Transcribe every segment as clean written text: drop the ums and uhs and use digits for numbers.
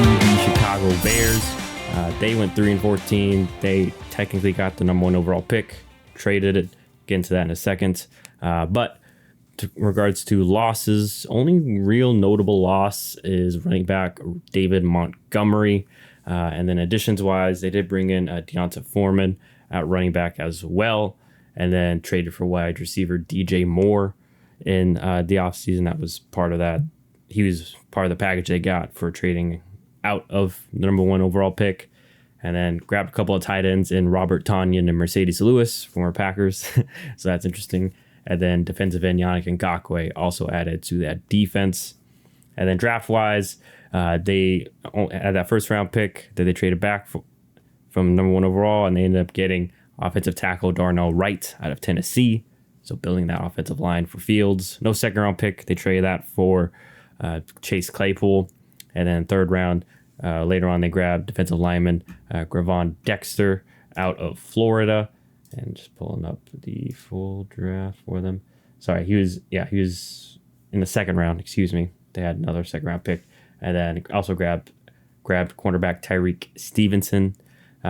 to the Chicago Bears. They went 3-14. They technically got the number 1 overall pick, traded it. Get into that in a second. But in regards to losses, only real notable loss is running back David Montgomery. And then additions-wise, they did bring in Deonta Foreman at running back as well, and then traded for wide receiver DJ Moore in the offseason. That was part of that. He was part of the package they got for trading out of the number 1 overall pick, and then grabbed a couple of tight ends in Robert Tonyan and Mercedes Lewis, former Packers. So that's interesting. And then defensive end Yannick Ngakoue also added to that defense. And then draft-wise, they had that first-round pick that they traded back from number 1 overall, and they ended up getting offensive tackle Darnell Wright out of Tennessee. So building that offensive line for Fields. No second-round pick. They traded that for Chase Claypool. And then third round, later on, they grabbed defensive lineman Gravon Dexter out of Florida. And just pulling up the full draft for them. Sorry, he was in the second round. Excuse me. They had another second round pick, and then also grabbed cornerback Tyreek Stevenson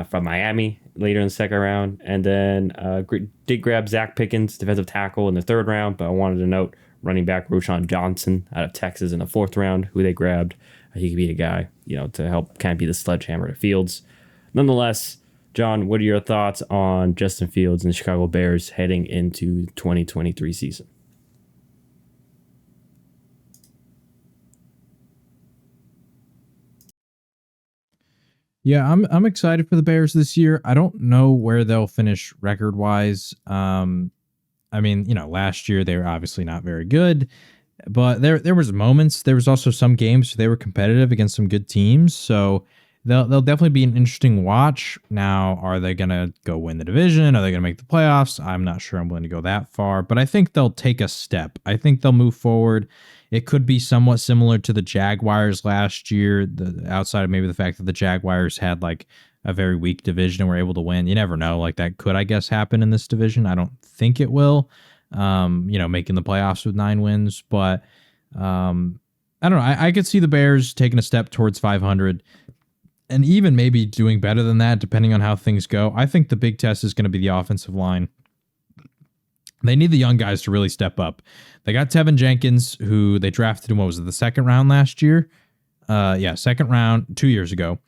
from Miami later in the second round, and then did grab Zach Pickens, defensive tackle, in the third round. But I wanted to note running back Roschon Johnson out of Texas in the fourth round, who they grabbed. He could be a guy, to help kind of be the sledgehammer to Fields. Nonetheless, John, what are your thoughts on Justin Fields and the Chicago Bears heading into 2023 season? Yeah, I'm excited for the Bears this year. I don't know where they'll finish record-wise. Last year they were obviously not very good, but there was moments. There was also some games they were competitive against some good teams, so they'll definitely be an interesting watch. Now, are they going to go win the division? Are they going to make the playoffs? I'm not sure I'm willing to go that far, but I think they'll take a step. I think they'll move forward. It could be somewhat similar to the Jaguars last year, outside of maybe the fact that the Jaguars had like a very weak division and were able to win. You never know. Like that could, I guess, happen in this division. I don't think it will, making the playoffs with 9 wins, but I don't know. I could see the Bears taking a step towards 500 and even maybe doing better than that, depending on how things go. I think the big test is going to be the offensive line. They need the young guys to really step up. They got Tevin Jenkins, who they drafted in, the second round last year? Second round 2 years ago.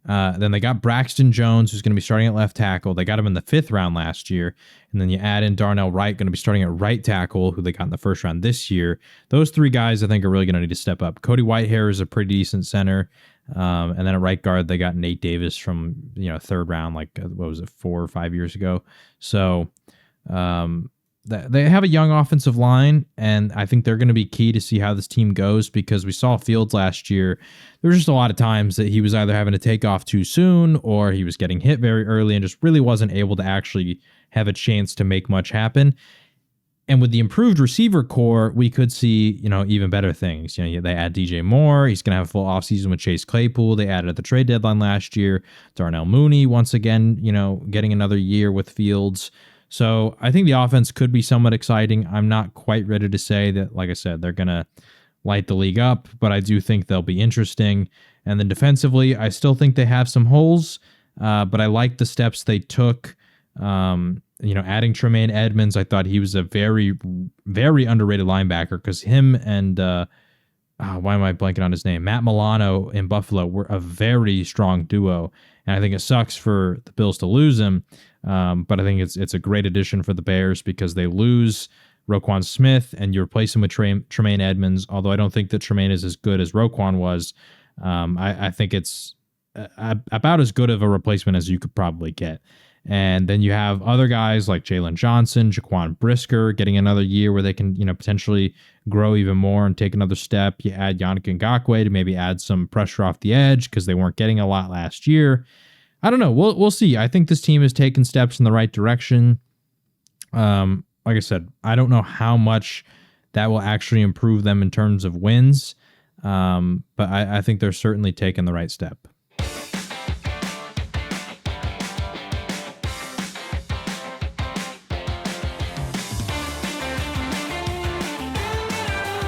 Then they got Braxton Jones, who's going to be starting at left tackle. They got him in the 5th round last year. And then you add in Darnell Wright, going to be starting at right tackle, who they got in the 1st round this year. Those 3 guys, I think, are really going to need to step up. Cody Whitehair is a pretty decent center. And then at right guard, they got Nate Davis from, 3rd round, 4 or 5 years ago. So, they have a young offensive line, and I think they're going to be key to see how this team goes, because we saw Fields last year. There was just a lot of times that he was either having to take off too soon or he was getting hit very early and just really wasn't able to actually have a chance to make much happen. And with the improved receiver core, we could see, even better things. They add DJ Moore. He's going to have a full offseason with Chase Claypool. They added at the trade deadline last year. Darnell Mooney, once again, getting another year with Fields. So I think the offense could be somewhat exciting. I'm not quite ready to say that, like I said, they're going to light the league up, but I do think they'll be interesting. And then defensively, I still think they have some holes, but I like the steps they took. Adding Tremaine Edmonds, I thought he was a very, very underrated linebacker, because him and, why am I blanking on his name? Matt Milano in Buffalo were a very strong duo. And I think it sucks for the Bills to lose him. But I think it's a great addition for the Bears, because they lose Roquan Smith and you replace him with Tremaine Edmonds. Although I don't think that Tremaine is as good as Roquan was. I think it's about as good of a replacement as you could probably get. And then you have other guys like Jalen Johnson, Jaquan Brisker getting another year where they can, potentially grow even more and take another step. You add Yannick Ngakoue to maybe add some pressure off the edge, because they weren't getting a lot last year. I don't know. We'll see. I think this team has taken steps in the right direction. Like I said, I don't know how much that will actually improve them in terms of wins, but I think they're certainly taking the right step.